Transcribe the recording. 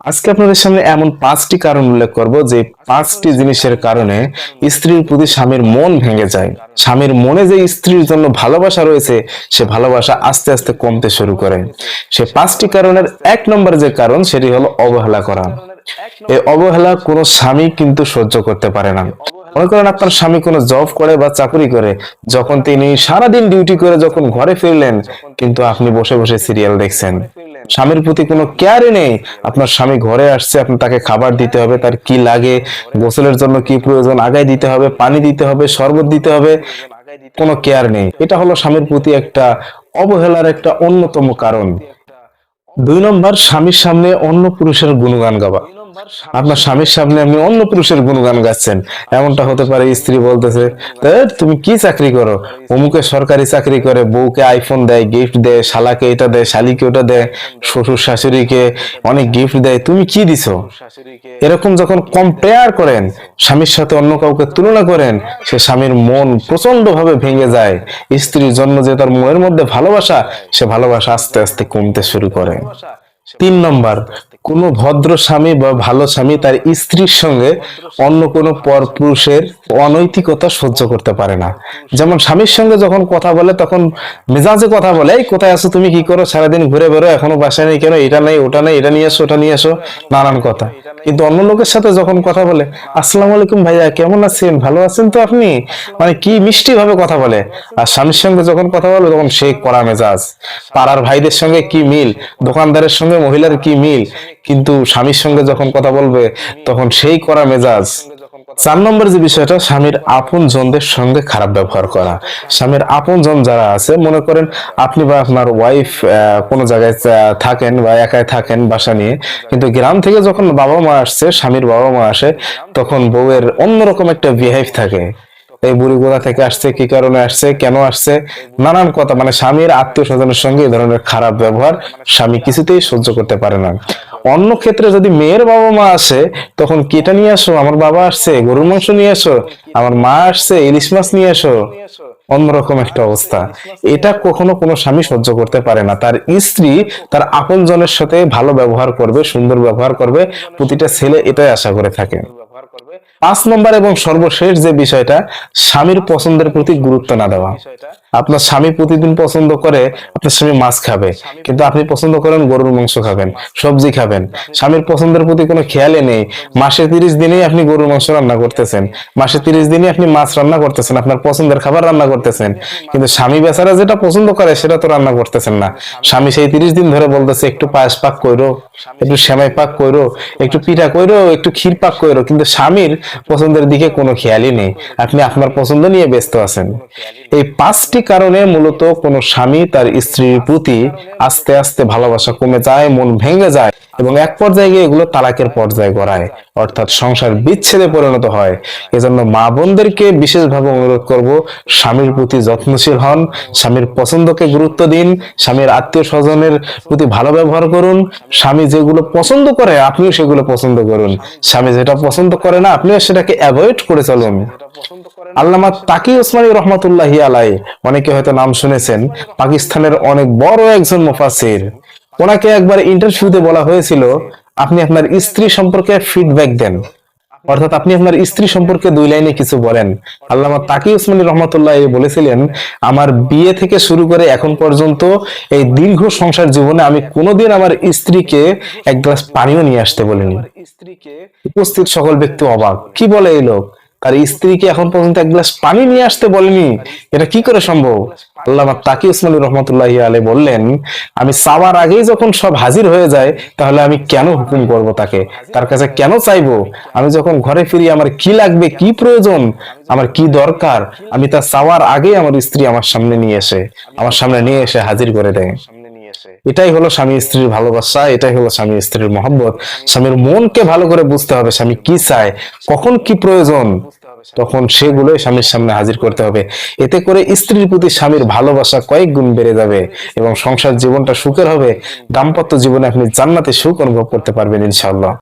আজকে আপনাদের সামনে এমন 5টি কারণ উল্লেখ করব যে 5টি জিনিসের কারণে স্ত্রীর প্রতি স্বামীর মন ভেঙে যায়। স্বামীর মনে যে স্ত্রীর জন্য ভালোবাসা রয়েছে সে ভালোবাসা আস্তে আস্তে কমতে শুরু করে। সে 5টি কারণের 1 নম্বর যে কারণ সেটি হলো অবহেলা করা। এই অবহেলা কোনো স্বামী কিন্তু সহ্য করতে পারে না। মনে করেন আপনার স্বামী কোনো জব করে বা চাকরি করে, যখন তিনি সারাদিন ডিউটি করে যখন ঘরে ফিরলেন কিন্তু আপনি বসে বসে সিরিয়াল দেখছেন, স্বামীর প্রতি কোনো কেয়ারই নেই। আপনার স্বামী ঘরে আসছে, আপনি তাকে খাবার দিতে হবে, তার কি লাগে, গোসলের জন্য কি প্রয়োজন আগায় দিতে হবে, পানি দিতে হবে, শরবত দিতে হবে, কোনো কেয়ার নেই। এটা হলো স্বামীর প্রতি একটা অবহেলার একটা অন্যতম কারণ। 2 নম্বর, স্বামীর সামনে অন্য পুরুষের গুণগান গাওয়া। আপনার স্বামীর সামনে আপনি অন্য পুরুষের গুণগান গাচ্ছেন। এমনটা হতে পারে স্ত্রী বলতেছে, তুমি কি চাকরি করো, অমুকে সরকারি চাকরি করে, বউকে আইফোন দেয়, গিফট দেয়, শালাকে এটা দেয়, শালিকে ওটা দেয়, শ্বশুর শাশুড়িকে অনেক গিফট দেয়, তুমি কি দিছো? এরকম যখন কম্পেয়ার করেন, স্বামীর সাথে অন্য কাউকে তুলনা করেন, সে স্বামীর মন প্রচন্ড ভাবে ভেঙে যায়। স্ত্রীর জন্য যে তার মনের মধ্যে ভালোবাসা, সে ভালোবাসা আস্তে আস্তে কমতে শুরু করে। 3 নম্বর, কোনো ভদ্র স্বামী বা ভালো স্বামী তার স্ত্রীর সঙ্গে অন্য কোনো পর পুরুষের অনৈতিকতা সহ্য করতে পারে না। যেমন স্বামীর সঙ্গে যখন কথা বলে তখন মেজাজে কথা বলে, এই কোথায় আছো, তুমি কি করো, সারাদিন ঘুরে বেরো, এখনো বাসায় নেই কেন, এটা নেই ওটা নেই, এটা নিয়ে এসো ওটা নিয়ে এসো, নানান কথা। কিন্তু অন্য লোকের সাথে যখন কথা বলে, আসসালামু আলাইকুম ভাইয়া, কেমন আছেন, ভালো আছেন তো আপনি, মানে কি মিষ্টি ভাবে কথা বলে। আর স্বামীর সঙ্গে যখন কথা বলে তখন সে কড়া মেজাজ। পাড়ার ভাইদের সঙ্গে কি মিল, দোকানদারের সঙ্গে মহিলার কি মিল, কিন্তু স্বামীর সঙ্গে যখন কথা বলবে তখন সেই কড়া মেজাজ। 4 নম্বর যে বিষয়টা, স্বামীর আপন জনদের সঙ্গে খারাপ ব্যবহার করা। স্বামীর আপন জন যারা আছে, মনে করেন আপনি বা আপনার ওয়াইফ কোনো জায়গায় থাকেন বা একাই থাকেন বাসা নিয়ে, কিন্তু গ্রাম থেকে যখন বাবা মা আসছে, স্বামীর বাবা মা আসে, তখন বউয়ের অন্যরকম একটা বিহেভ থাকে। এই বুড়ি কোথা থেকে আসছে, কি কারণে আসছে, কেন আসছে, নানান কথা। মানে স্বামীর আত্মীয় স্বজনের সঙ্গে এই ধরনের খারাপ ব্যবহার স্বামী কিছুতেই সহ্য করতে পারে না। অন্য ক্ষেত্রে যদি মেয়ের বাবা মা আসে, তখন কেটা নিয়ে আসো, আমার বাবা আসছে গরুর মাংস নিয়ে আসো, আমার মা আসছে ইলিশ মাছ নিয়ে আসো, অন্যরকম একটা অবস্থা। এটা কখনো কোনো স্বামী সহ্য করতে পারে না। তার স্ত্রী তার আপন জনের সাথে ভালো ব্যবহার করবে, সুন্দর ব্যবহার করবে, প্রতিটা ছেলে এটাই আশা করে থাকে। 5 নম্বর এবং সর্বশেষ যে বিষয়টা, স্বামীর পছন্দের প্রতি গুরুত্ব না দেওয়া। আপনার স্বামী প্রতিদিন পছন্দ করে, আপনার স্বামী মাছ খাবে, কিন্তু আপনি পছন্দ করেন গরুর মাংস খাবেন, সবজি খাবেন, স্বামীর পছন্দের প্রতি কোনো খেয়ালই নেই। মাসে 30 দিনেই আপনি গরুর মাংস রান্না করতেছেন, মাসে 30 দিনই আপনি মাছ রান্না করতেছেন, আপনার পছন্দের খাবার রান্না করতেছেন, কিন্তু স্বামী বেচারা যেটা পছন্দ করে সেটা তো রান্না করতেছেন না। স্বামী সেই 30 দিন ধরে বলতেছে, একটু পায়েস পাক কইরো, একটু সেমাই পাক কইরো, একটু পিঠা কইরো, একটু ক্ষীর পাক কইরো, কিন্তু স্বামীর পছন্দের দিকে কোনো খেয়ালই নেই। আপনি আপনার পছন্দ নিয়ে ব্যস্ত আছেন। এই 5টি কারণে মূলত কোনো স্বামী তার স্ত্রীর প্রতি আস্তে আস্তে ভালোবাসা কমে যায়, মন ভেঙে যায় এবং এক পর্যায়ে গিয়ে এগুলো তালাকের পর্যায়ে গড়ায়, অর্থাৎ সংসার বিচ্ছেদে পরিণত হয়। এজন্য মা বোনদেরকে বিশেষভাবে অনুরোধ করব, স্বামীর প্রতি যত্নশীল হন, স্বামীর পছন্দকে গুরুত্ব দিন, স্বামীর আত্মীয় স্বজনের প্রতি ভালো ব্যবহার করুন। স্বামী যেগুলো পছন্দ করে আপনিও সেগুলো পছন্দ করুন, স্বামী যেটা পছন্দ করে না আপনিও সেটাকে অ্যাভয়েড করে চলুন। আল্লামা তাকি ওসমানী রহমাতুল্লাহি আলাইহি, অনেকে হয়তো নাম শুনেছেন, পাকিস্তানের অনেক বড় একজন মুফাসসির। ওনাকে একবার ইন্টারভিউতে বলা হয়েছিল, আপনি আপনার স্ত্রী সম্পর্কে ফিডব্যাক দেন, অর্থাৎ আপনি আপনার স্ত্রী সম্পর্কে 2 লাইনে কিছু বলেন। আল্লামা তাকি ওসমানী রহমাতুল্লাহি বলেছিলেন, আমার বিয়ে থেকে শুরু করে এখন পর্যন্ত এই দীর্ঘ সংসার জীবনে আমি কোনোদিন আমার স্ত্রীকে এক গ্লাস পানিও নিয়ে আসতে বলিনি। উপস্থিত সকল ব্যক্তি অবাক, কি বলে এই লোক, তার স্ত্রীকে এখন পর্যন্ত এক গ্লাস পানি নিয়ে আসতে বলেনি, এটা কি করে সম্ভব? আল্লামা তাকি ওসমানী রহমাতুল্লাহি আলাইহি বললেন, আমি চাওয়ার আগেই যখন সব হাজির হয়ে যায়, তাহলে আমি কেন হুকুম করব তাকে, তার কাছে কেন চাইবো? আমি যখন ঘরে ফিরি আমার কি লাগবে, কি প্রয়োজন, আমার কি দরকার, আমি তা চাওয়ার আগেই আমার স্ত্রী আমার সামনে নিয়ে এসে হাজির করে দেয়। এটাই হলো স্বামী স্ত্রীর ভালোবাসা, এটাই হলো স্বামী স্ত্রীর মহব্বত। স্বামীর মনকে ভালো করে বুঝতে হবে, স্বামী কি চায়, কখন কি প্রয়োজন, তখন সেগুলোই স্বামীর সামনে হাজির করতে হবে। এতে করে স্ত্রীর প্রতি স্বামীর ভালোবাসা কয়েক গুণ বেড়ে যাবে এবং সংসার জীবনটা সুখের হবে। দাম্পত্য জীবনে আপনি জান্নাতে সুখ অনুভব করতে পারবেন ইনশাআল্লাহ।